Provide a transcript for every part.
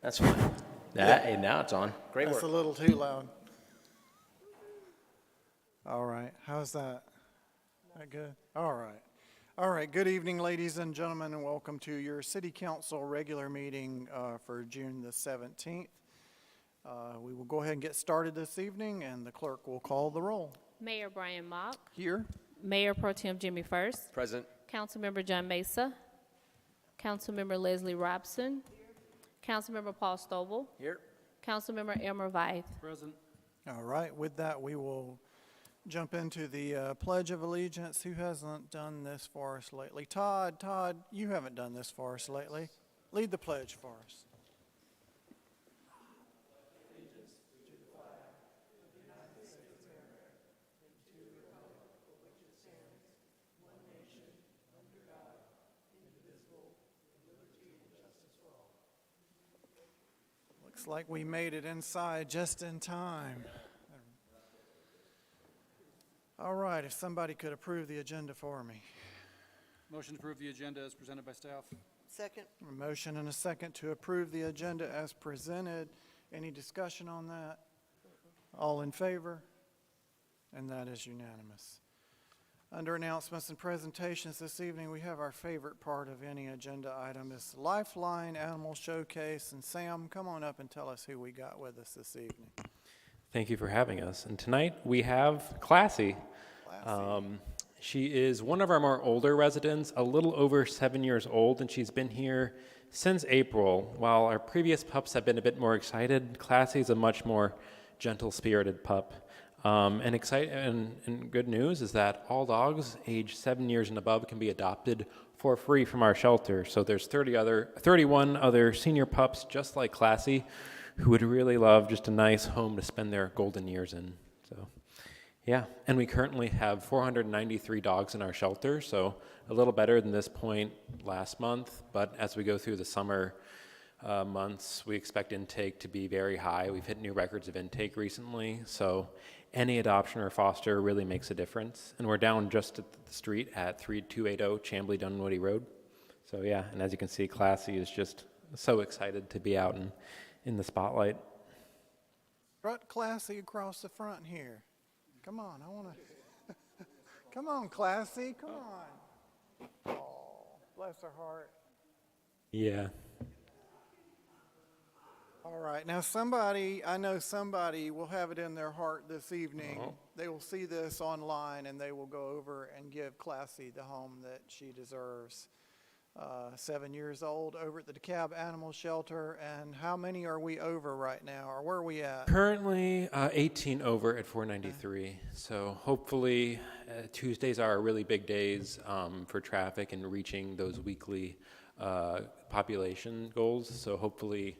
That's fine. And now it's on. Great That's work. a little too loud. All right, how's that? That good? All right. All right, good evening, ladies and gentlemen, and welcome to your City Council regular meeting for June the 17th. We will go ahead and get started this evening, and the clerk will call the roll. Mayor Brian Mock, Here. Mayor Pro Tem Jimmy First, Present. Councilmember John Mesa, Councilmember Leslie Robson, Councilmember Paul Stovall, Here. Councilmember Elmer Vythe. Present. All right, with that, we will jump into the Pledge of Allegiance. Who hasn't done this for us lately? Todd, you haven't done this for us lately. Lead the pledge for us. Looks like we made it inside just in time. All right, if somebody could approve the agenda for me. Motion to approve the agenda as presented by staff. Second. A motion and a second to approve the agenda as presented. Any discussion on that? All in favor? And that is unanimous. Under announcements and presentations this evening, we have our favorite part of any agenda item is Lifeline Animal Showcase. And Sam, come on up and tell us who we got with us this evening. Thank you for having us. And tonight we have Classy. Classy. She is one of our more older residents, a little over 7 years old, and she's been here since April. While our previous pups have been a bit more excited, Classy is a much more gentle-spirited pup. And good news is that all dogs aged 7 years and above can be adopted for free from our shelter. So there's 31 other senior pups just like Classy who would really love just a nice home to spend their golden years in. So, yeah. And we currently have 493 dogs in our shelter, so a little better than this point last month. But as we go through the summer months, we expect intake to be very high. We've hit new records of intake recently, so any adoption or foster really makes a difference. And we're down just at the street at 3280 Chambly Dunwoody Road. So yeah, and as you can see, Classy is just so excited to be out in the spotlight. Strut Classy across the front here. Come on, I want to. Come on, Classy, come on. Oh, bless her heart. Yeah. All right, now I know somebody will have it in their heart this evening. Uh-huh. They will see this online and they will go over and give Classy the home that she deserves. 7 years old over at the DeKalb Animal Shelter. And how many are we over right now, or where are we at? Currently 18 over at 493. So hopefully Tuesdays are really big days for traffic and reaching those weekly population goals. So hopefully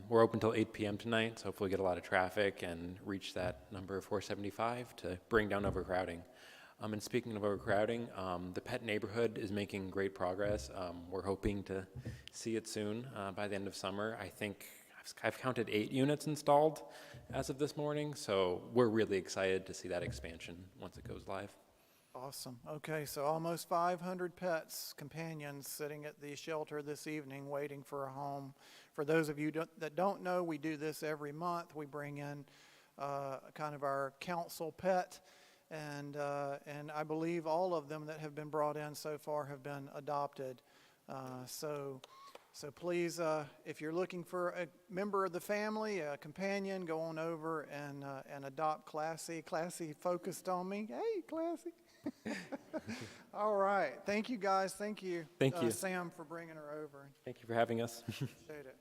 we're open till 8 p.m. tonight. So hopefully get a lot of traffic and reach that number of 475 to bring down overcrowding. And speaking of overcrowding, the pet neighborhood is making great progress. We're hoping to see it soon by the end of summer. I think I've counted 8 units installed as of this morning, so we're really excited to see that expansion once it goes live. Awesome. Okay, so almost 500 pets, companions, sitting at the shelter this evening waiting for a home. For those of you that don't know, we do this every month. We bring in kind of our council pet. And I believe all of them that have been brought in so far have been adopted. So please, if you're looking for a member of the family, a companion, go on over and adopt Classy. Classy focused on me. Hey, Classy. All right. Thank you, guys. Thank you. Thank you. Sam, for bringing her over. Thank you for having us. Appreciate it.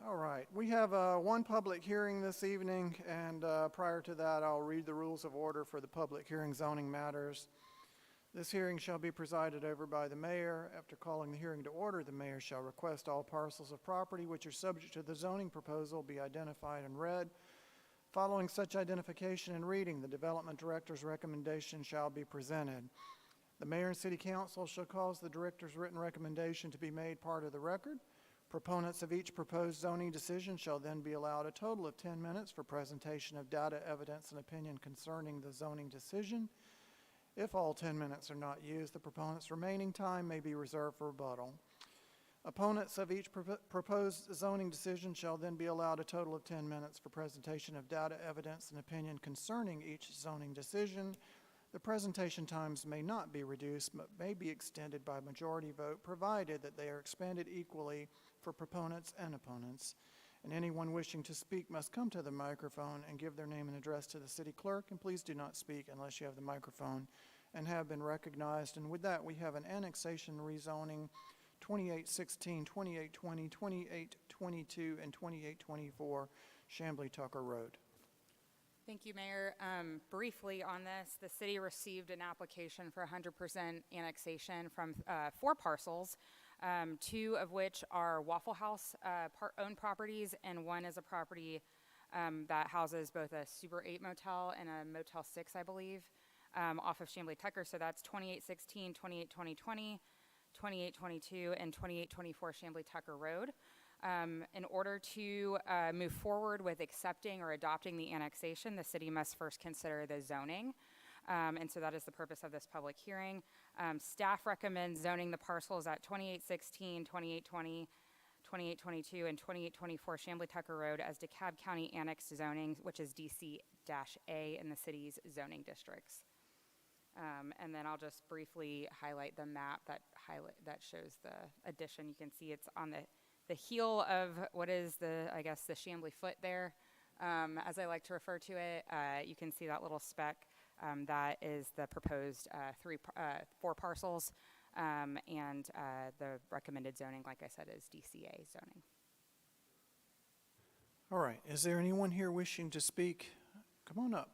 All right, we have one public hearing this evening, and prior to that, I'll read the rules of order for the public hearing zoning matters. This hearing shall be presided over by the mayor. After calling the hearing to order, the mayor shall request all parcels of property which are subject to the zoning proposal be identified and read. Following such identification and reading, the development director's recommendation shall be presented. The mayor and city council shall cause the director's written recommendation to be made part of the record. Proponents of each proposed zoning decision shall then be allowed a total of 10 minutes for presentation of data, evidence, and opinion concerning the zoning decision. If all 10 minutes are not used, the proponent's remaining time may be reserved for rebuttal. Opponents of each proposed zoning decision shall then be allowed a total of 10 minutes for presentation of data, evidence, and opinion concerning each zoning decision. The presentation times may not be reduced, but may be extended by majority vote, provided that they are expanded equally for proponents and opponents. And anyone wishing to speak must come to the microphone and give their name and address to the city clerk, and please do not speak unless you have the microphone and have been recognized. And with that, we have an annexation rezoning 2816, 2820, 2822, and 2824 Chamblee Tucker Road. Thank you, Mayor. Briefly on this, the city received an application for 100% annexation from 4 parcels, 2 of which are Waffle House owned properties, and 1 is a property that houses both a Super 8 motel and a Motel 6, I believe, off of Chamblee Tucker. So that's 2816, 2820, 2822, and 2824 Chamblee Tucker Road. In order to move forward with accepting or adopting the annexation, the city must first consider the zoning. And so that is the purpose of this public hearing. Staff recommends zoning the parcels at 2816, 2820, 2822, and 2824 Chamblee Tucker Road as DeKalb County Annexed Zoning, which is DC-A in the city's zoning districts. And then I'll just briefly highlight the map that shows the addition. You can see it's on the heel of what is I guess the Chamblee foot there, as I like to refer to it. You can see that little speck. That is the proposed 4 parcels, and the recommended zoning, like I said, is DCA zoning. All right, is there anyone here wishing to speak? Come on up.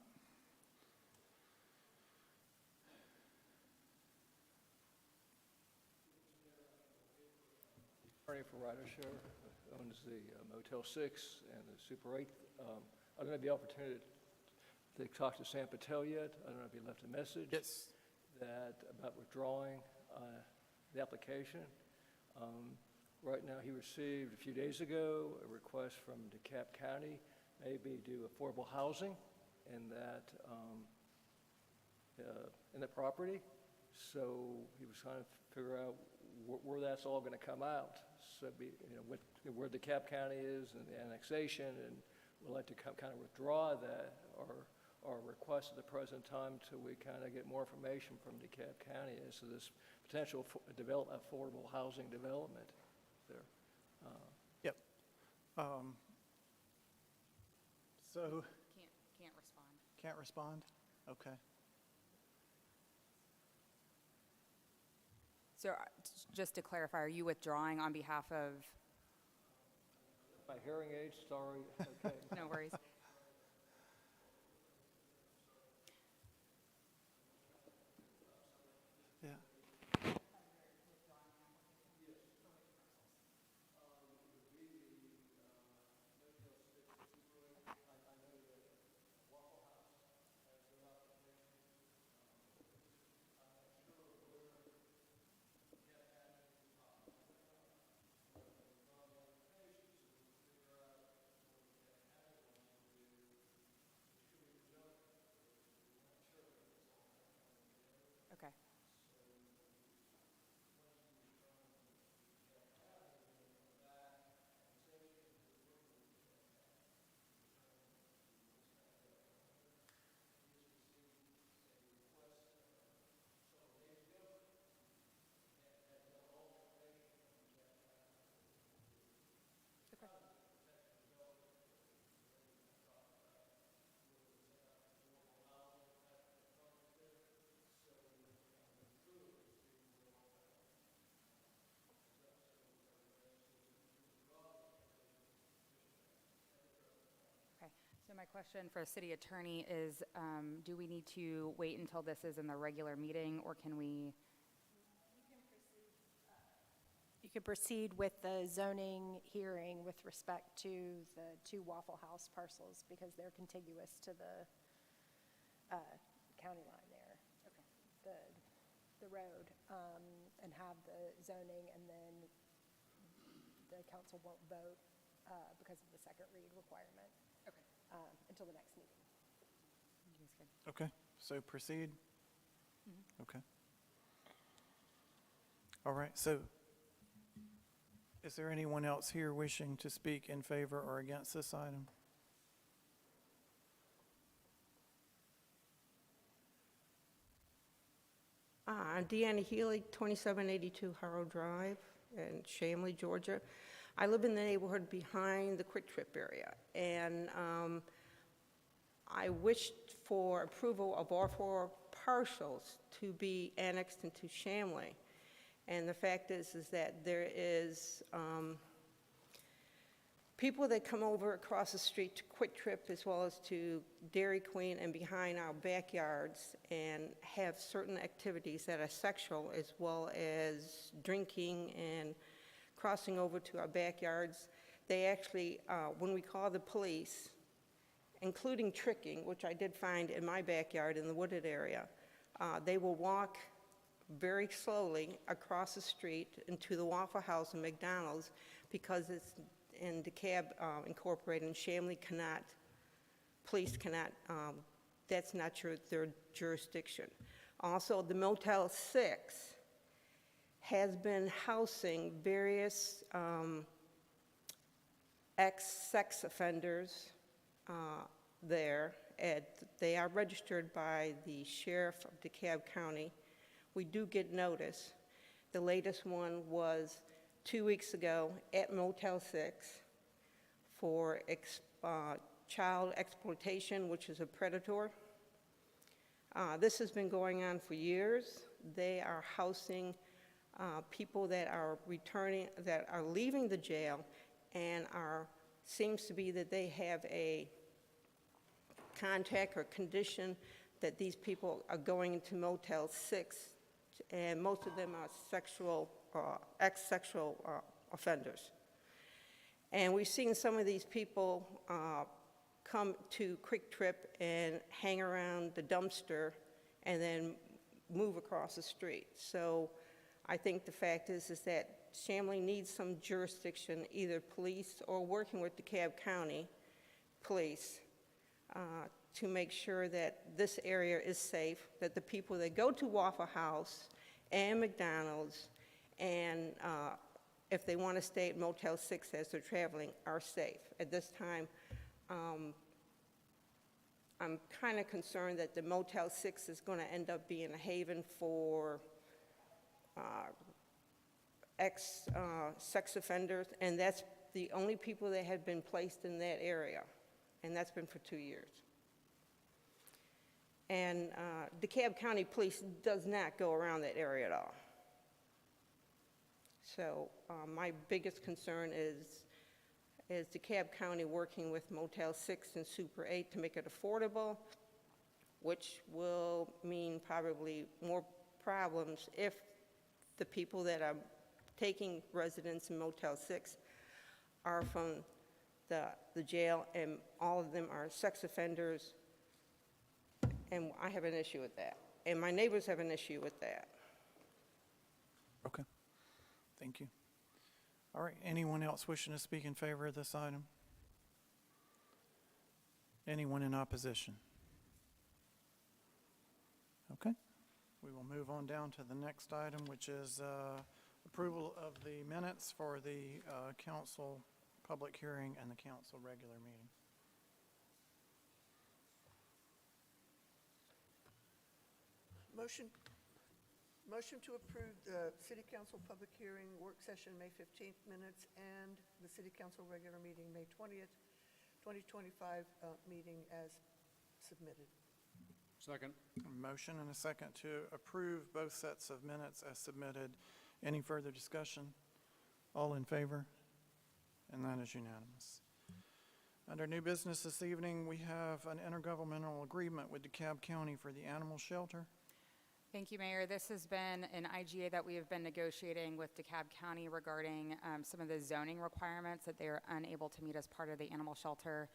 Attorney for Ryder Share, owns the Motel 6 and the Super 8. I don't have the opportunity to talk to Sam Patel yet. I don't know if he left a message. Yes. About withdrawing the application. Right now, he received a few days ago a request from DeKalb County, maybe do affordable housing in the property. So he was trying to figure out where that's all going to come out. So, where DeKalb County is and the annexation, and we'd like to kind of withdraw that or request at the present time till we kind of get more information from DeKalb County as to this potential affordable housing development there. Yep. So, Can't respond. can't respond? Okay. So just to clarify, are you withdrawing on behalf of? My hearing aids, sorry. Okay. No worries. Yeah. Okay. So my question for city attorney is, do we need to wait until this is in the regular meeting, or can we? You could proceed with the zoning hearing with respect to the 2 Waffle House parcels because they're contiguous to the county line there. Okay. The road, and have the zoning, and then the council won't vote because of the second read requirement. Okay. Until the next meeting. That's good. Okay, so proceed? Okay. All right, so Is there anyone else here wishing to speak in favor or against this item? Deanna Healy, 2782 Harrow Drive in Shamley, Georgia. I live in the neighborhood behind the Quick Trip area, and I wished for approval of all 4 parcels to be annexed into Shamley. And the fact is that there is people that come over across the street to Quick Trip as well as to Dairy Queen and behind our backyards and have certain activities that are sexual as well as drinking and crossing over to our backyards. They actually, when we call the police, including tricking, which I did find in my backyard in the wooded area, they will walk very slowly across the street into the Waffle House and McDonald's because it's in DeKalb Incorporated, and Shamley cannot, police cannot, that's not their jurisdiction. Also, the Motel 6 has been housing various ex-sex offenders there. They are registered by the sheriff of DeKalb County. We do get notice. The latest one was 2 weeks ago at Motel 6 for child exploitation, which is a predator. This has been going on for years. They are housing people that are returning, that are leaving the jail, and seems to be that they have a contact or condition that these people are going into Motel 6, and most of them are ex-sexual offenders. And we've seen some of these people come to Quick Trip and hang around the dumpster and then move across the street. So I think the fact is that Shamley needs some jurisdiction, either police or working with DeKalb County Police, to make sure that this area is safe, that the people that go to Waffle House and McDonald's and if they want to stay at Motel 6 as they're traveling, are safe. At this time, I'm kind of concerned that the Motel 6 is going to end up being a haven for ex-sex offenders, and that's the only people that have been placed in that area, and that's been for 2 years. And DeKalb County Police does not go around that area at all. So my biggest concern is DeKalb County working with Motel 6 and Super 8 to make it affordable, which will mean probably more problems if the people that are taking residence in Motel 6 are from the jail, and all of them are sex offenders, and I have an issue with that. And my neighbors have an issue with that. Okay, thank you. All right, anyone else wishing to speak in favor of this item? Anyone in opposition? Okay, we will move on down to the next item, which is approval of the minutes for the council public hearing and the council regular meeting. Motion to approve the City Council public hearing, work session, May 15th minutes, and the City Council regular meeting, May 20th, 2025 meeting as submitted. Second. A motion and a second to approve both sets of minutes as submitted. Any further discussion? All in favor? And that is unanimous. Under new business this evening, we have an intergovernmental agreement with DeKalb County for the animal shelter. Thank you, Mayor. This has been an IGA that we have been negotiating with DeKalb County regarding some of the zoning requirements that they are unable to meet as part of the animal shelter.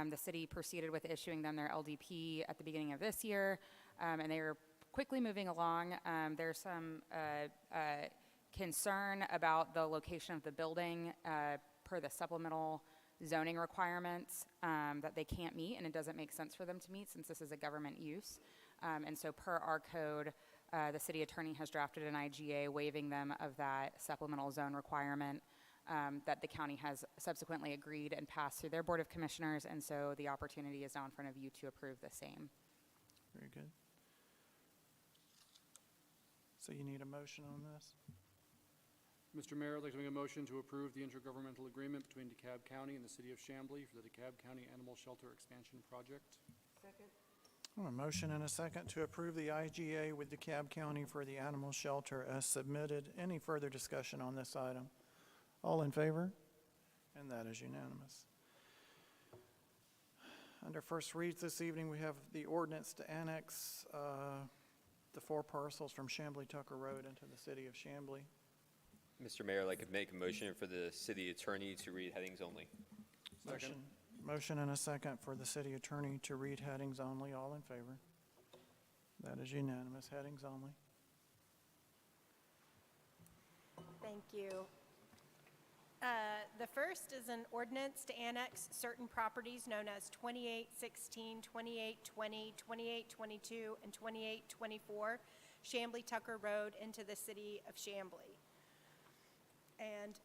The city proceeded with issuing them their LDP at the beginning of this year, and they are quickly moving along. There's some concern about the location of the building per the supplemental zoning requirements that they can't meet, and it doesn't make sense for them to meet since this is a government use. And so per our code, the city attorney has drafted an IGA waiving them of that supplemental zone requirement. that the county has subsequently agreed and passed through their Board of Commissioners, and so the opportunity is now in front of you to approve the same. Very good. So you need a motion on this? Mr. Mayor, I'd like to make a motion to approve the intergovernmental agreement between DeKalb County and the City of Chamblee for the DeKalb County Animal Shelter Expansion Project. Second? A motion and a second to approve the IGA with DeKalb County for the animal shelter as submitted. Any further discussion on this item? All in favor? And that is unanimous. Under first reads this evening, we have the ordinance to annex the 4 parcels from Chamblee Tucker Road into the city of Chamblee. Mr. Mayor, I'd like to make a motion for the city attorney to read headings only. Motion and a second for the city attorney to read headings only. All in favor? That is unanimous. Headings only. Thank you. The first is an ordinance to annex certain properties known as 2816, 2820, 2822, and 2824 Chamblee Tucker Road into the city of Chamblee. And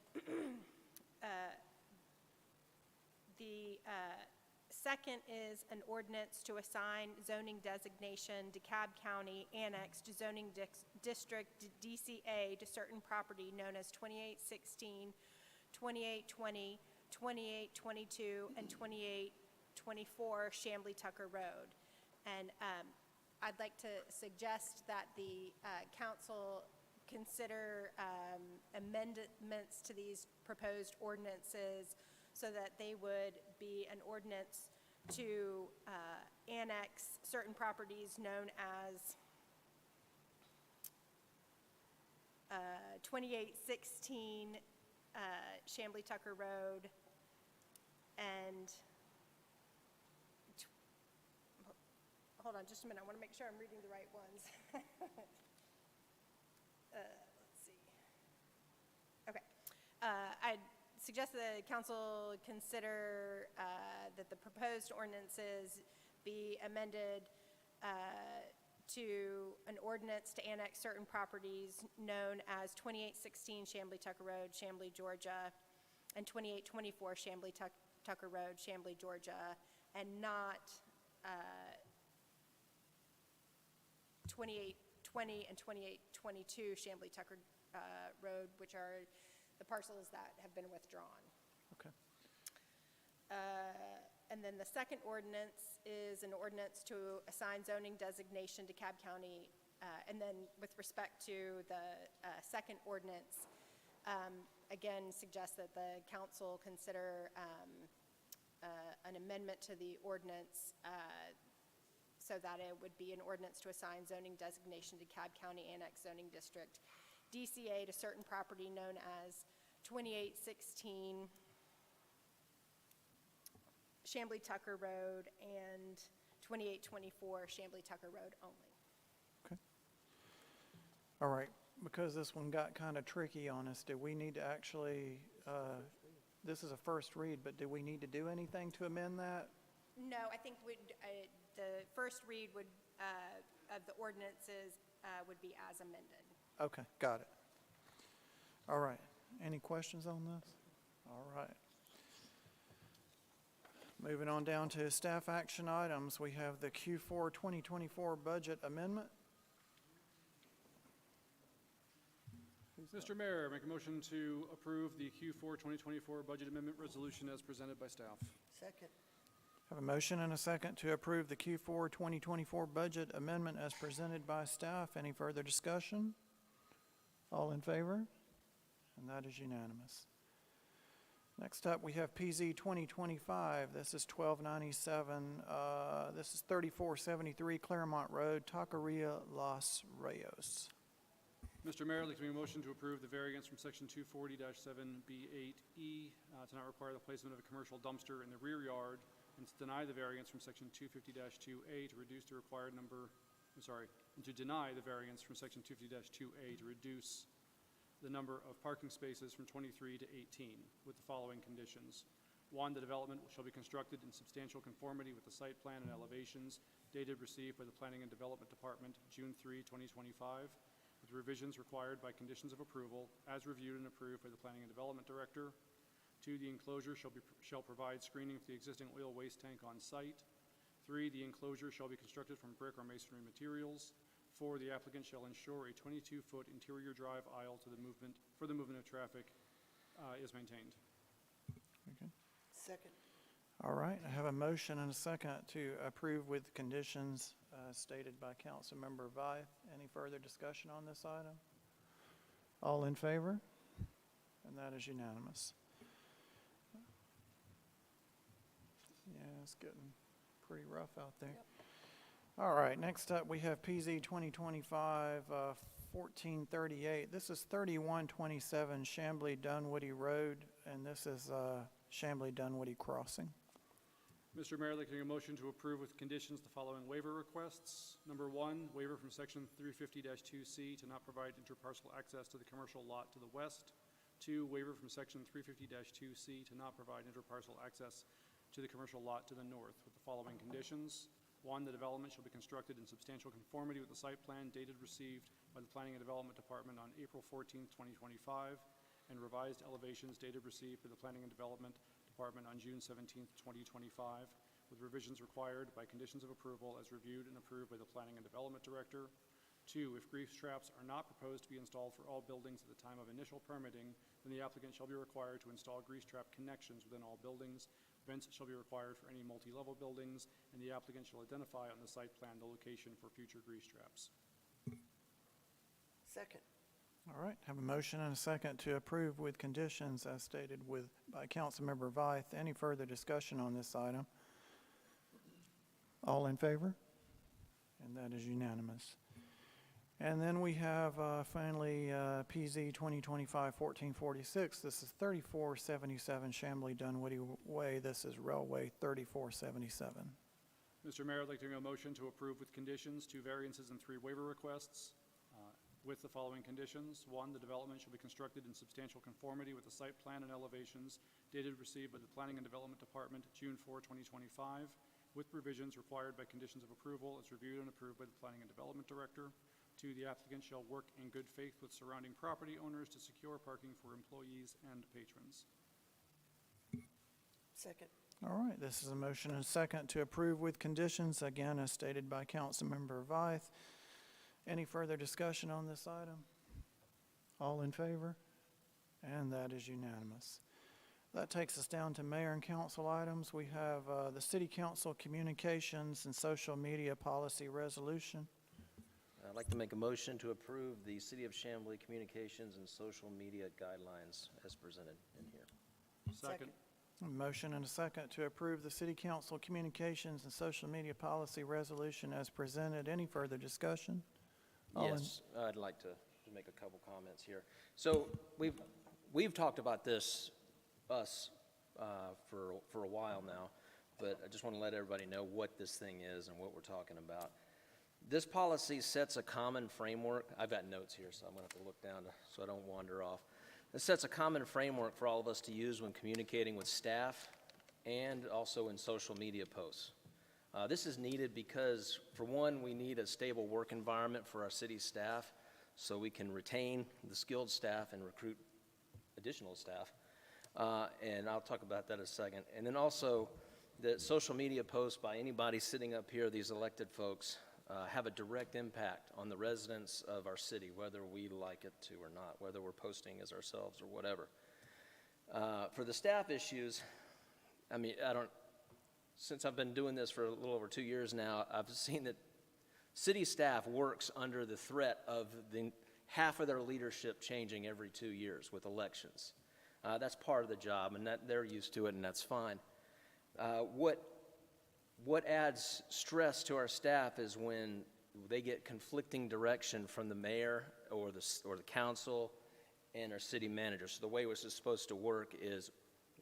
the second is an ordinance to assign zoning designation DeKalb County annexed zoning district DCA to certain property known as 2816, 2820, 2822, and 2824 Chamblee Tucker Road. And I'd like to suggest that the council consider amendments to these proposed ordinances so that they would be an ordinance to annex certain properties known as 2816 Chamblee Tucker Road and hold on just a minute, I want to make sure I'm reading the right ones. Let's see. Okay. I'd suggest the council consider that the proposed ordinances be amended to an ordinance to annex certain properties known as 2816 Chamblee Tucker Road, Chamblee, Georgia, and 2824 Chamblee Tucker Road, Chamblee, Georgia, and not 2820 and 2822 Chamblee Tucker Road, which are the parcels that have been withdrawn. Okay. And then the second ordinance is an ordinance to assign zoning designation to DeKalb County. And then with respect to the second ordinance, again, suggest that the council consider an amendment to the ordinance so that it would be an ordinance to assign zoning designation to DeKalb County Annex Zoning District, DCA, to certain property known as 2816 Chamblee Tucker Road and 2824 Chamblee Tucker Road only. Okay. All right. Because this one got kind of tricky on us, do we need to actually, this is a first read, but do we need to do anything to amend that? No, I think the first read would, of the ordinances would be as amended. Okay, got it. All right. Any questions on this? All right. Moving on down to staff action items, we have the Q4 2024 budget amendment. Mr. Mayor, make a motion to approve the Q4 2024 budget amendment resolution as presented by staff. Second? Have a motion and a second to approve the Q4 2024 budget amendment as presented by staff. Any further discussion? All in favor? And that is unanimous. Next up, we have PZ 2025. This is 1297. This is 3473 Claremont Road, Taqueria, Los Reyes. Mr. Mayor, I'd like to make a motion to approve the variance from section 240-7B8E to not require the placement of a commercial dumpster in the rear yard, and to deny the variance from section 250-2A to reduce the required number, and to deny the variance from section 250-2A to reduce the number of parking spaces from 23 to 18 with the following conditions. 1, the development shall be constructed in substantial conformity with the site plan and elevations dated received by the Planning and Development Department June 3, 2025, with with revisions required by conditions of approval as reviewed and approved by the Planning and Development Director. 2, the enclosure shall provide screening for the existing oil waste tank on site. 3, the enclosure shall be constructed from brick or masonry materials. 4, the applicant shall ensure a 22-foot interior drive aisle for the movement of traffic is maintained. Second. All right, I have a motion and a second to approve with conditions stated by Councilmember Vythe. Any further discussion on this item? All in favor? And that is unanimous. Yeah, it's getting pretty rough out there. All right, next up, we have PZ 2025-1438. This is 3127 Chamblee-Dunwoody Road, and this is Chamblee-Dunwoody Crossing. Mr. Mayor, I'd like to make a motion to approve with conditions the following waiver requests. Number 1, waiver from section 350-2C to not provide interparcel access to the commercial lot to the west. 2, waiver from section 350-2C to not provide interparcel access to the commercial lot to the north with the following conditions. 1, the development shall be constructed in substantial conformity with the site plan dated received by the Planning and Development Department on April 14, 2025, and revised elevations dated received by the Planning and Development Department on June 17, 2025, with revisions required by conditions of approval as reviewed and approved by the Planning and Development Director. 2, if grease traps are not proposed to be installed for all buildings at the time of initial permitting, then the applicant shall be required to install grease trap connections within all buildings. Vents shall be required for any multi-level buildings, and the applicant shall identify on the site plan the location for future grease traps. Second. All right, have a motion and a second to approve with conditions as stated by Councilmember Vythe. Any further discussion on this item? All in favor? And that is unanimous. And then we have finally PZ 2025-1446. This is 3477 Chamblee-Dunwoody Way. This is Railway 3477. Mr. Mayor, I'd like to make a motion to approve with conditions 2 variances and 3 waiver requests with the following conditions. 1, the development shall be constructed in substantial conformity with the site plan and elevations dated received by the Planning and Development Department June 4, 2025, with revisions required by conditions of approval as reviewed and approved by the Planning and Development Director. 2, the applicant shall work in good faith with surrounding property owners to secure parking for employees and patrons. Second. All right, this is a motion and a second to approve with conditions, again as stated by Councilmember Vythe. Any further discussion on this item? All in favor? And that is unanimous. That takes us down to mayor and council items. We have the city council communications and social media policy resolution. I'd like to make a motion to approve the City of Chamblee communications and social media guidelines as presented in here. Second. A motion and a second to approve the city council communications and social media policy resolution as presented. Any further discussion? Yes, I'd like to make a couple comments here. So we've talked about this, for a while now, but I just want to let everybody know what this thing is and what we're talking about. This policy sets a common framework. I've got notes here, so I'm going to have to look down so I don't wander off. It sets a common framework for all of us to use when communicating with staff and also in social media posts. This is needed because, for one, we need a stable work environment for our city staff so we can retain the skilled staff and recruit additional staff. And I'll talk about that in a second. And then also, the social media posts by anybody sitting up here, these elected folks, have a direct impact on the residents of our city, whether we like it to or not, whether we're posting as ourselves or whatever. For the staff issues, since I've been doing this for a little over 2 years now, I've seen that city staff works under the threat of half of their leadership changing every 2 years with elections. That's part of the job, and they're used to it, and that's fine. What adds stress to our staff is when they get conflicting direction from the mayor or the council and our city manager. So the way this is supposed to work is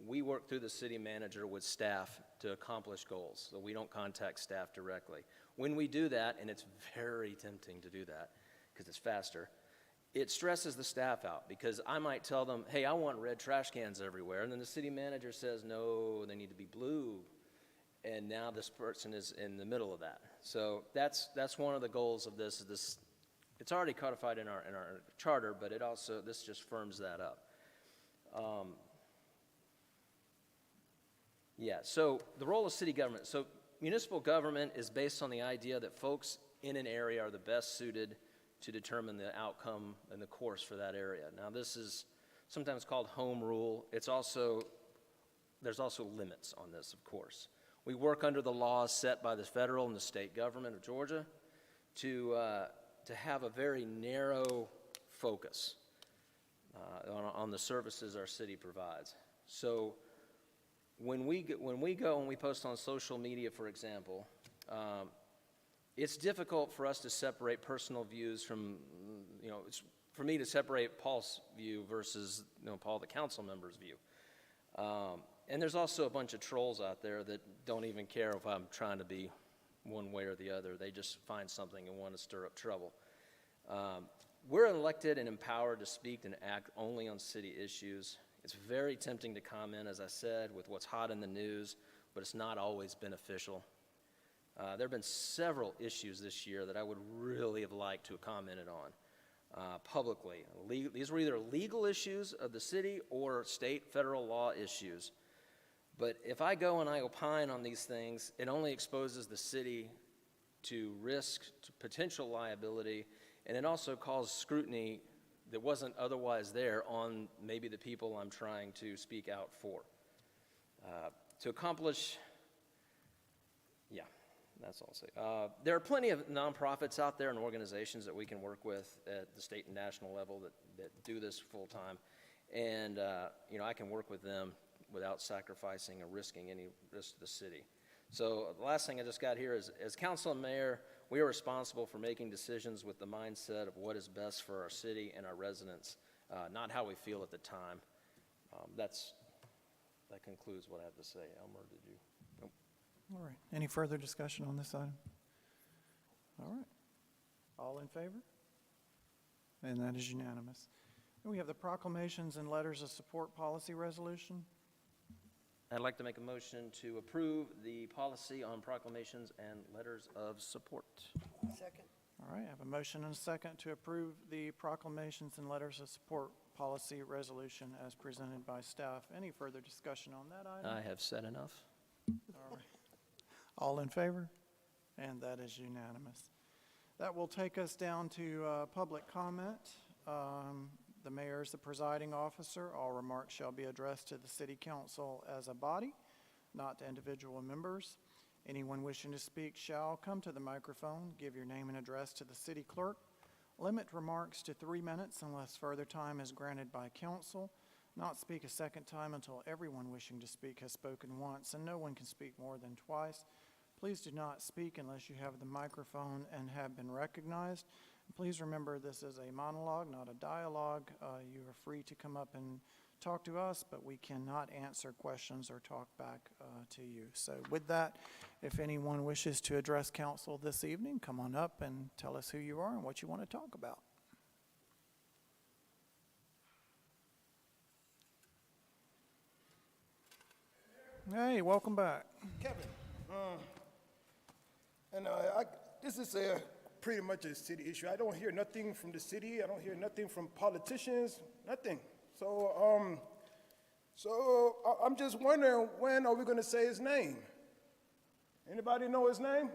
we work through the city manager with staff to accomplish goals, so we don't contact staff directly. When we do that, and it's very tempting to do that because it's faster, it stresses the staff out because I might tell them, hey, I want red trash cans everywhere, and then the city manager says, no, they need to be blue, and now this person is in the middle of that. So that's one of the goals of this It's already codified in our charter, but it also, this just firms that up. Yeah, so the role of city government. So municipal government is based on the idea that folks in an area are the best suited to determine the outcome and the course for that area. Now, this is sometimes called home rule. It's also, there's also limits on this, of course. We work under the laws set by the federal and the state government of Georgia to have a very narrow focus on the services our city provides. So when we go and we post on social media, for example, it's difficult for us to separate personal views from, it's for me to separate Paul's view versus, Paul, the council member's view. And there's also a bunch of trolls out there that don't even care if I'm trying to be one way or the other. They just find something and want to stir up trouble. We're elected and empowered to speak and act only on city issues. It's very tempting to comment, as I said, with what's hot in the news, but it's not always beneficial. There have been several issues this year that I would really have liked to have commented on publicly. These were either legal issues of the city or state, federal law issues. But if I go and I opine on these things, it only exposes the city to risk, to potential liability, and it also causes scrutiny that wasn't otherwise there on maybe the people I'm trying to speak out for. To accomplish, yeah, that's all I'll say. There are plenty of nonprofits out there and organizations that we can work with at the state and national level that do this full time. And, I can work with them without sacrificing or risking any risk to the city. So the last thing I just got here is, as council and mayor, we are responsible for making decisions with the mindset of what is best for our city and our residents, not how we feel at the time. That concludes what I have to say. Elmer, did you? Nope. All right. Any further discussion on this item? All right. All in favor? And that is unanimous. And we have the proclamations and letters of support policy resolution. I'd like to make a motion to approve the policy on proclamations and letters of support. Second. All right, I have a motion and a second to approve the proclamations and letters of support policy resolution as presented by staff. Any further discussion on that item? I have said enough. All right. All in favor? And that is unanimous. That will take us down to public comment. The mayor is the presiding officer. All remarks shall be addressed to the city council as a body, not to individual members. Anyone wishing to speak shall come to the microphone, give your name and address to the city clerk. Limit remarks to 3 minutes unless further time is granted by council. Not speak a second time until everyone wishing to speak has spoken once, and no one can speak more than twice. Please do not speak unless you have the microphone and have been recognized. Please remember this is a monologue, not a dialogue. You are free to come up and talk to us, but we cannot answer questions or talk back to you. So with that, if anyone wishes to address council this evening, come on up and tell us who you are and what you want to talk about. Hey, welcome back. Kevin, this is pretty much a city issue. I don't hear nothing from the city. I don't hear nothing from politicians, nothing. So I'm just wondering, when are we going to say his name? Anybody know his name?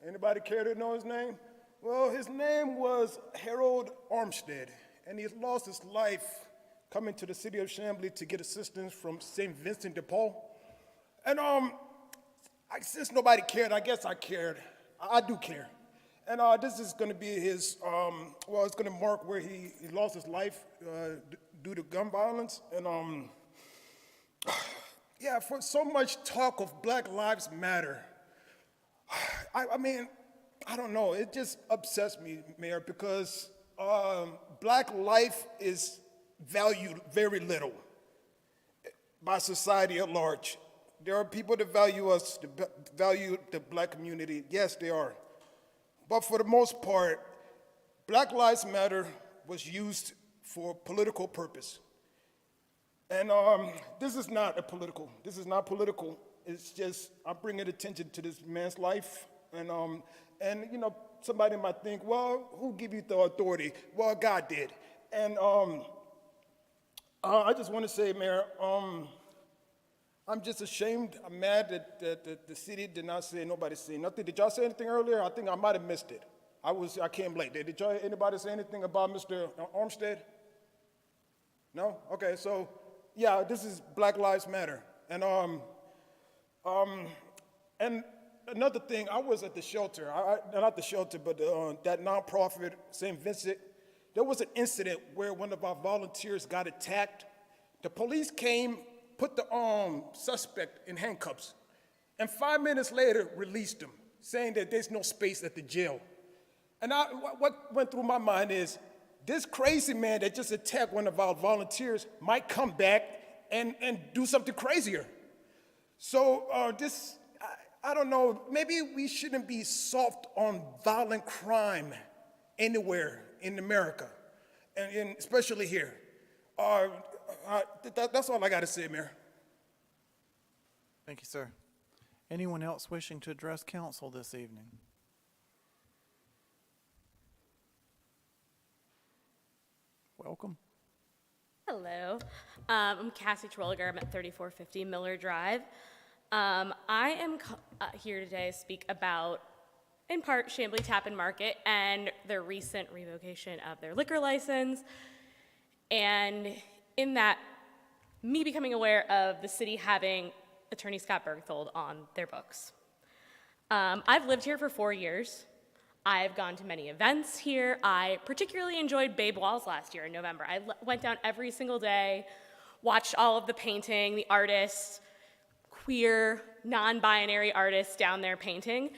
Anybody care to know his name? Well, his name was Harold Armstead, and he lost his life coming to the city of Chamblee to get assistance from St. Vincent de Paul. And since nobody cared, I guess I cared. I do care. And this is going to be his, it's going to mark where he lost his life due to gun violence. And for so much talk of Black Lives Matter, I mean, I don't know, it just upsets me, Mayor, because Black life is valued very little by society at large. There are people that value us, that value the Black community. Yes, they are. But for the most part, Black Lives Matter was used for political purpose. And this is not political. It's just, I'm bringing attention to this man's life. And somebody might think, well, who give you the authority? Well, God did. And I just want to say, Mayor, I'm just ashamed. I'm mad that the city did not say, nobody said nothing. Did y'all say anything earlier? I think I might have missed it. I came late. Did anybody say anything about Mr. Armstead? No? Okay, so, yeah, this is Black Lives Matter. And another thing, I was at the shelter, not the shelter, but that nonprofit, St. Vincent. There was an incident where one of our volunteers got attacked. The police came, put the suspect in handcuffs, and 5 minutes later released him, saying that there's no space at the jail. And what went through my mind is, this crazy man that just attacked one of our volunteers might come back and do something crazier. So I don't know, maybe we shouldn't be soft on violent crime anywhere in America, and especially here. That's all I got to say, Mayor. Thank you, sir. Anyone else wishing to address council this evening? Welcome. Hello, I'm Cassie Trolliger. I'm at 3450 Miller Drive. I am here today to speak about, in part, Chamblee Tap and Market and their recent revocation of their liquor license. And in that, me becoming aware of the city having Attorney Scott Bergthold on their books. I've lived here for 4 years. I've gone to many events here. I particularly enjoyed Babe Walls last year in November. I went down every single day, watched all of the painting, the artists, queer, non-binary artists down there painting,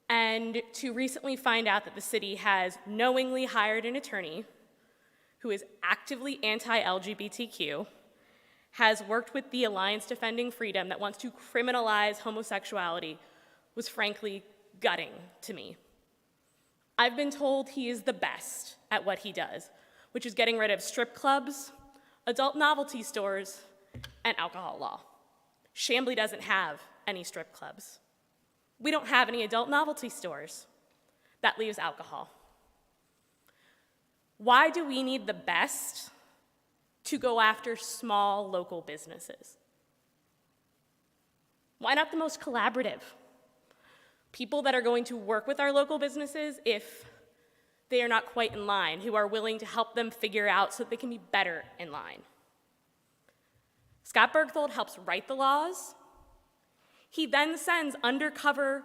and to recently find out that the city has knowingly hired an attorney who is actively anti-LGBTQ, has worked with the Alliance Defending Freedom that wants to criminalize homosexuality, was frankly gutting to me. I've been told he is the best at what he does, which is getting rid of strip clubs, adult novelty stores, and alcohol law. Chamblee doesn't have any strip clubs. We don't have any adult novelty stores. That leaves alcohol. Why do we need the best to go after small local businesses? Why not the most collaborative? People that are going to work with our local businesses if they are not quite in line, who are willing to help them figure out so that they can be better in line. Scott Bergthold helps write the laws. He then sends undercover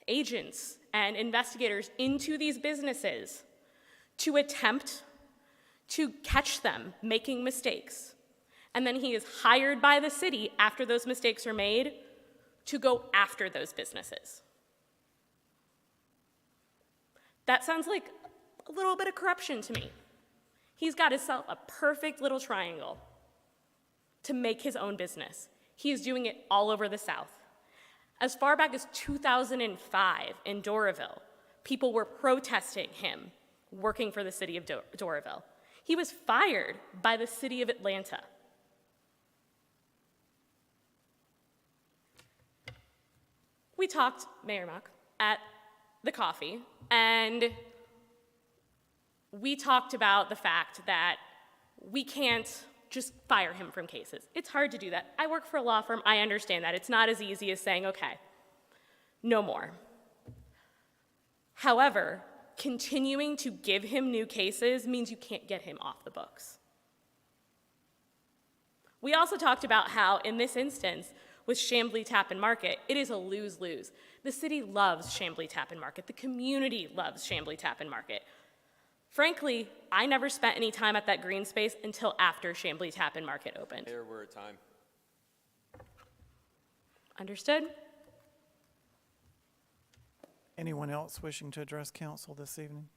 agents and investigators into these businesses to attempt to catch them making mistakes. And then he is hired by the city after those mistakes are made to go after those businesses. That sounds like a little bit of corruption to me. He's got himself a perfect little triangle to make his own business. He is doing it all over the South. As far back as 2005 in Doraville, people were protesting him working for the city of Doraville. He was fired by the city of Atlanta. We talked, Mayor Mock, at the coffee, and we talked about the fact that we can't just fire him from cases. It's hard to do that. I work for a law firm. I understand that. It's not as easy as saying, okay, no more. However, continuing to give him new cases means you can't get him off the books. We also talked about how, in this instance, with Chamblee Tap and Market, it is a lose-lose. The city loves Chamblee Tap and Market. The community loves Chamblee Tap and Market. Frankly, I never spent any time at that green space until after Chamblee Tap and Market opened. Mayor, we're at time. Understood? Anyone else wishing to address council this evening?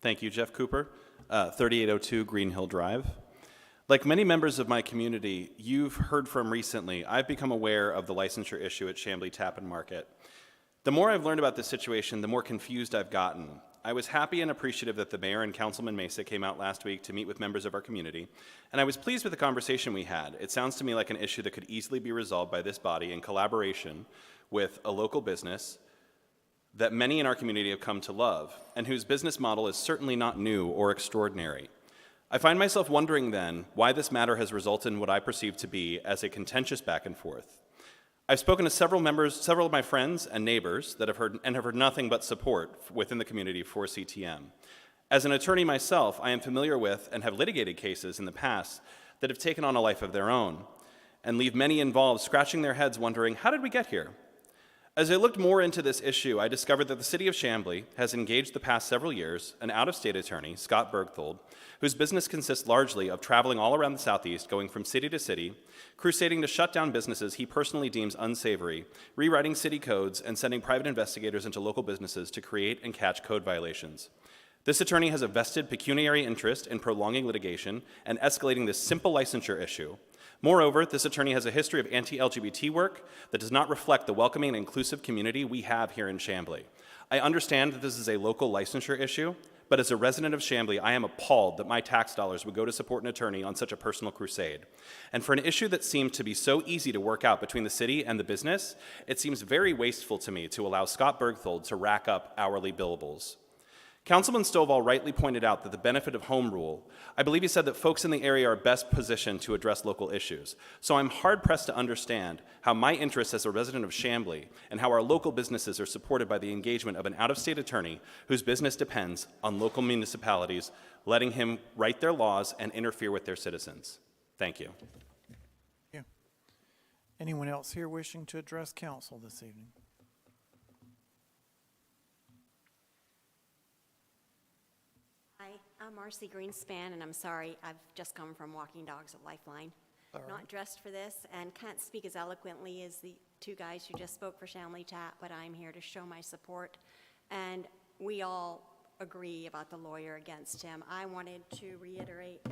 Thank you, Jeff Cooper, 3802 Green Hill Drive. Like many members of my community you've heard from recently, I've become aware of the licensure issue at Chamblee Tap and Market. The more I've learned about this situation, the more confused I've gotten. I was happy and appreciative that the mayor and Councilman Mesa came out last week to meet with members of our community, and I was pleased with the conversation we had. It sounds to me like an issue that could easily be resolved by this body in collaboration with a local business that many in our community have come to love, and whose business model is certainly not new or extraordinary. I find myself wondering then why this matter has resulted in what I perceive to be as a contentious back and forth. I've spoken to several of my friends and neighbors that have heard nothing but support within the community for CTM. As an attorney myself, I am familiar with and have litigated cases in the past that have taken on a life of their own and leave many involved scratching their heads wondering, how did we get here? As I looked more into this issue, I discovered that the city of Chamblee has engaged the past several years an out-of-state attorney, Scott Bergthold, whose business consists largely of traveling all around the Southeast, going from city to city, crusading to shut down businesses he personally deems unsavory, rewriting city codes, and sending private investigators into local businesses to create and catch code violations. This attorney has a vested pecuniary interest in prolonging litigation and escalating this simple licensure issue. Moreover, this attorney has a history of anti-LGBT work that does not reflect the welcoming and inclusive community we have here in Chamblee. I understand that this is a local licensure issue, but as a resident of Chamblee, I am appalled that my tax dollars would go to support an attorney on such a personal crusade. And for an issue that seemed to be so easy to work out between the city and the business, it seems very wasteful to me to allow Scott Bergthold to rack up hourly billables. Councilman Stovall rightly pointed out that the benefit of home rule, I believe he said that folks in the area are best positioned to address local issues. So I'm hard-pressed to understand how my interests as a resident of Chamblee and how our local businesses are supported by the engagement of an out-of-state attorney whose business depends on local municipalities letting him write their laws and interfere with their citizens. Thank you. Yeah. Anyone else here wishing to address council this evening? Hi, I'm Marcy Greenspan, and I'm sorry, I've just come from walking dogs at Lifeline. Not dressed for this, and can't speak as eloquently as the two guys who just spoke for Chamblee Tap, but I'm here to show my support. And we all agree about the lawyer against him. I wanted to reiterate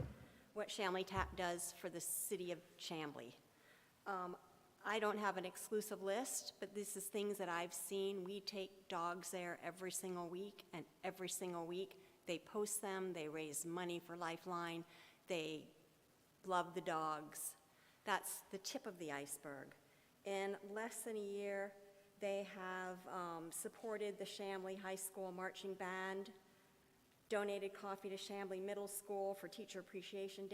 what Chamblee Tap does for the city of Chamblee. I don't have an exclusive list, but this is things that I've seen. We take dogs there every single week, and every single week they post them, they raise money for Lifeline, they love the dogs. That's the tip of the iceberg. In less than a year, they have supported the Chamblee High School Marching Band, donated coffee to Chamblee Middle School for Teacher Appreciation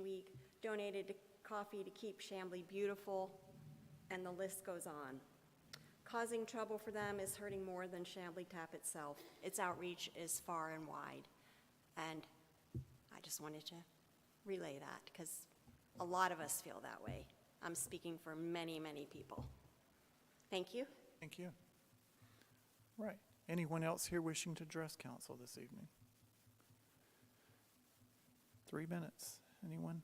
Week, donated coffee to keep Chamblee beautiful, and the list goes on. Causing trouble for them is hurting more than Chamblee Tap itself. Its outreach is far and wide. And I just wanted to relay that because a lot of us feel that way. I'm speaking for many, many people. Thank you. Thank you. Right. Anyone else here wishing to address council this evening? 3 minutes. Anyone?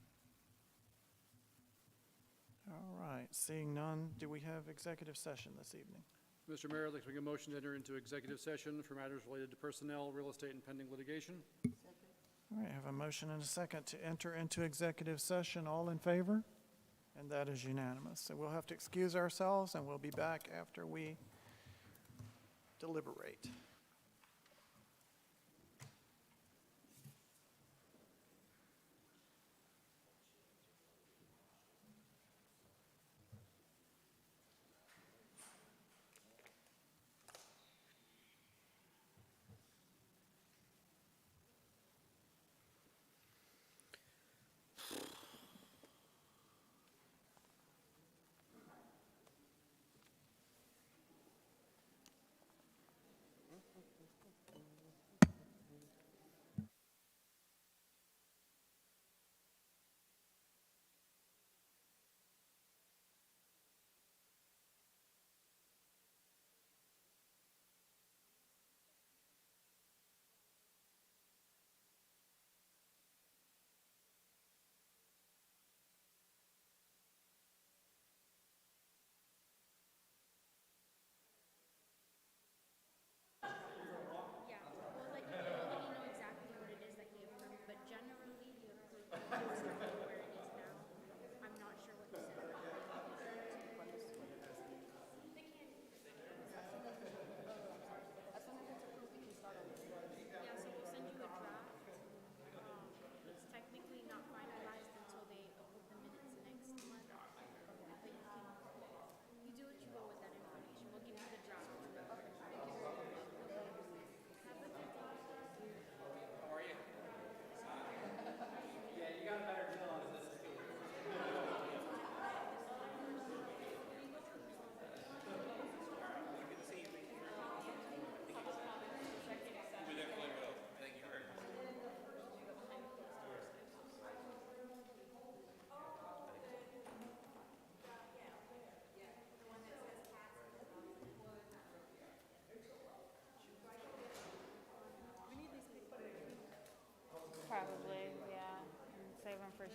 All right. Seeing none, do we have executive session this evening? Mr. Mayor, I'd like to make a motion to enter into executive session for matters related to personnel, real estate, and pending litigation. All right. I have a motion and a second to enter into executive session. All in favor? And that is unanimous. So we'll have to excuse ourselves, and we'll be back after we deliberate.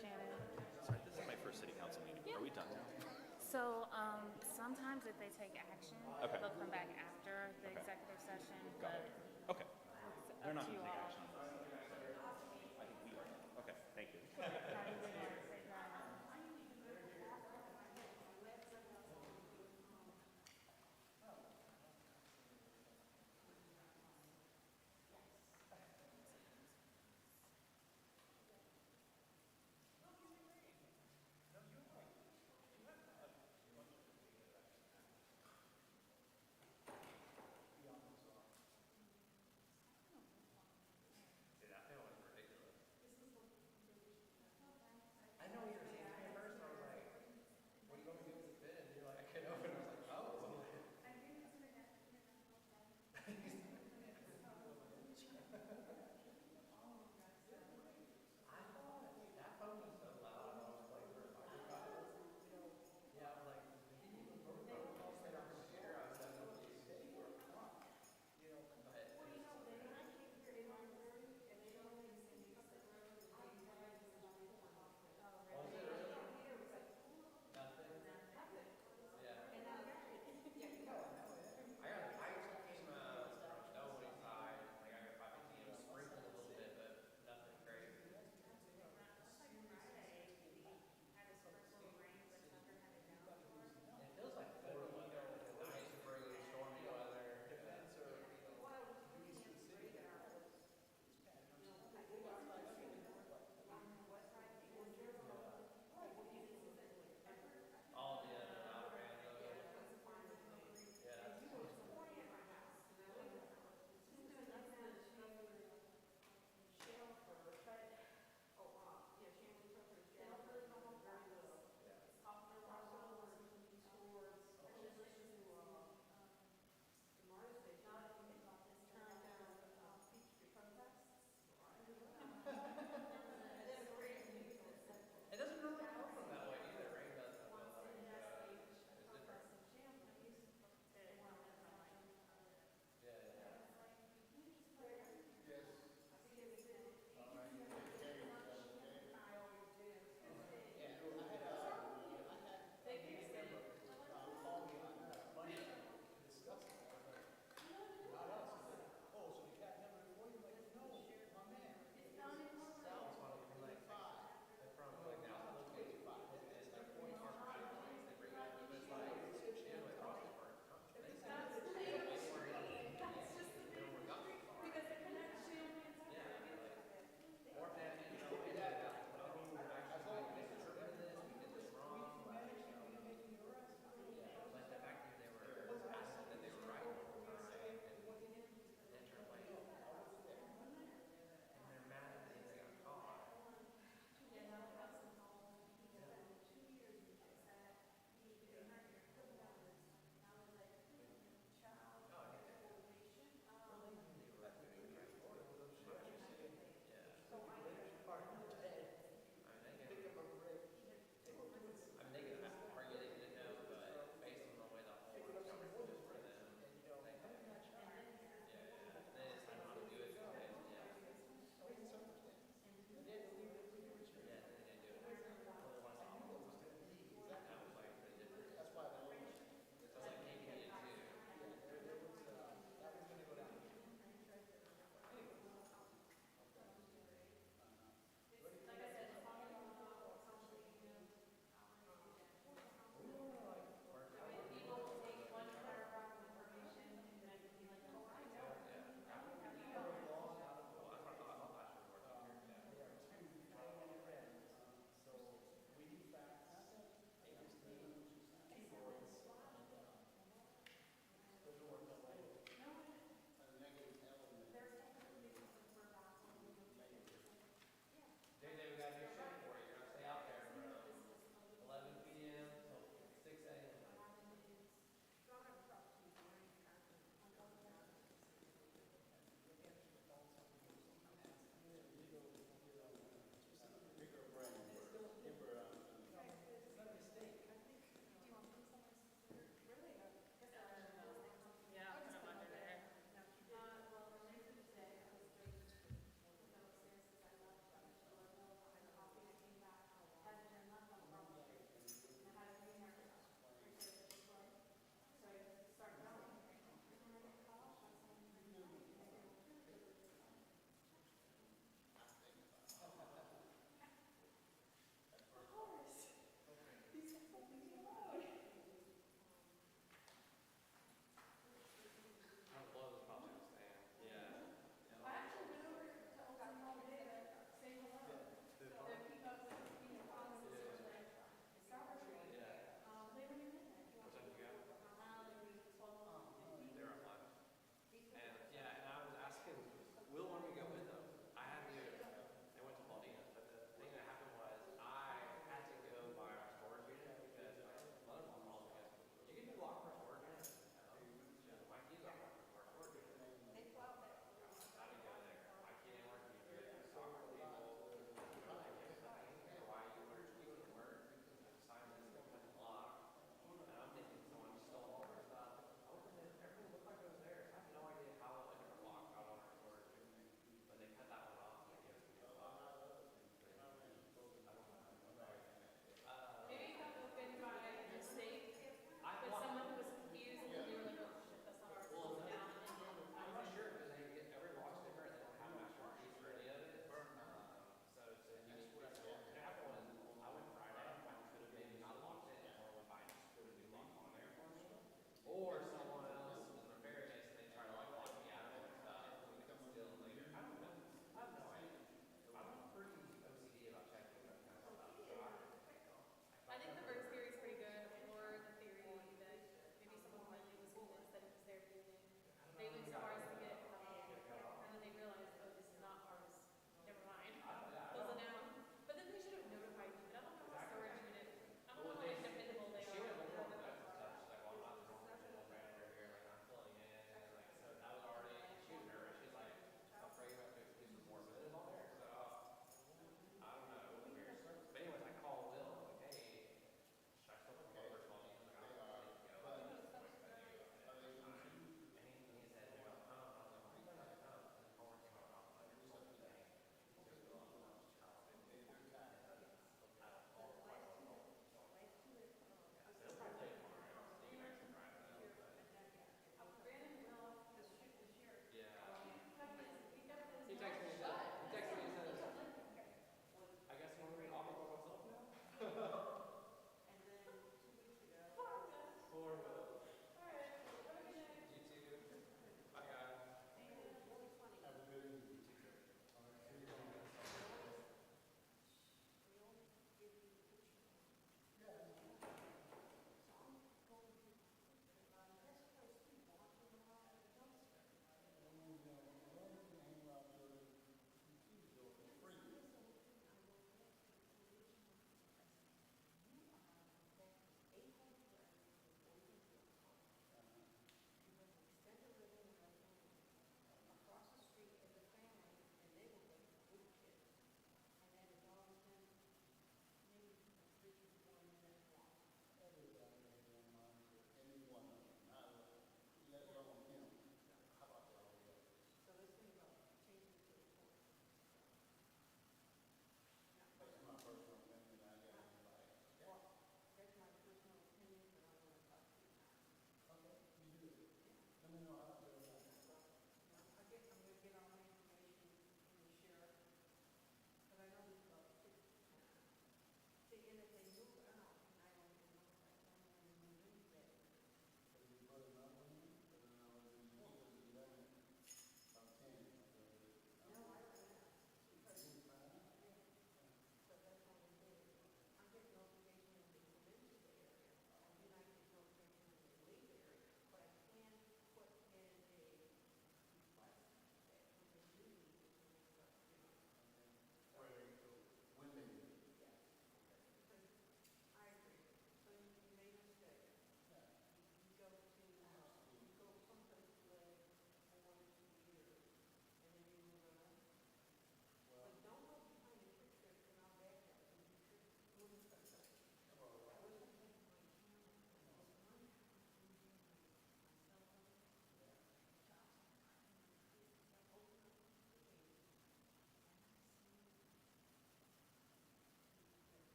Shannon. Sorry, this is my first city council meeting. Are we done now? So, sometimes if they take action, Okay. they'll come back after the executive session, but Okay. it's They're up not to you going to take all. action on this. I think we are. Okay, thank you. How do you want to say that?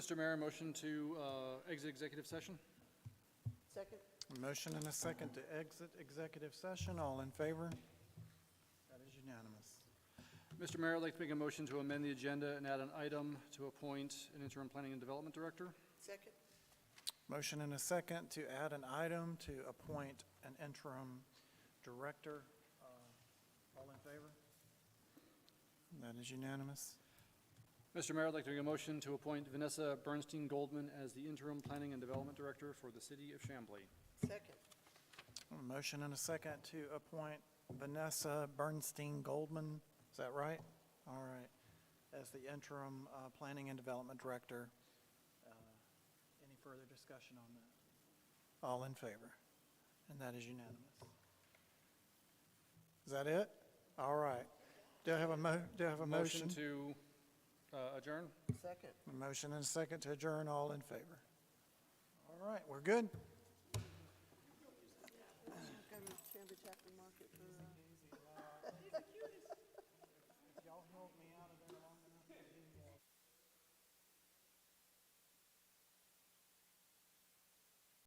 Mr. Mayor, motion to exit executive session? Second? Motion and a second to exit executive session. All in favor? That is unanimous. Mr. Mayor, I'd like to make a motion to amend the agenda and add an item to appoint an interim planning and development director. Second? Motion and a second to add an item to appoint an interim director. All in favor? That is unanimous. Mr. Mayor, I'd like to make a motion to appoint Vanessa Bernstein Goldman as the interim planning and development director for the city of Chamblee. Second? A motion and a second to appoint Vanessa Bernstein Goldman, is that right? All right, as the interim planning and development director. Any further discussion on that? All in favor? And that is unanimous. Is that it? All right. Do I have a motion? Motion to adjourn? Second? A motion and a second to adjourn. All in favor? All right, we're good. Go to Chamblee Chapter Mark.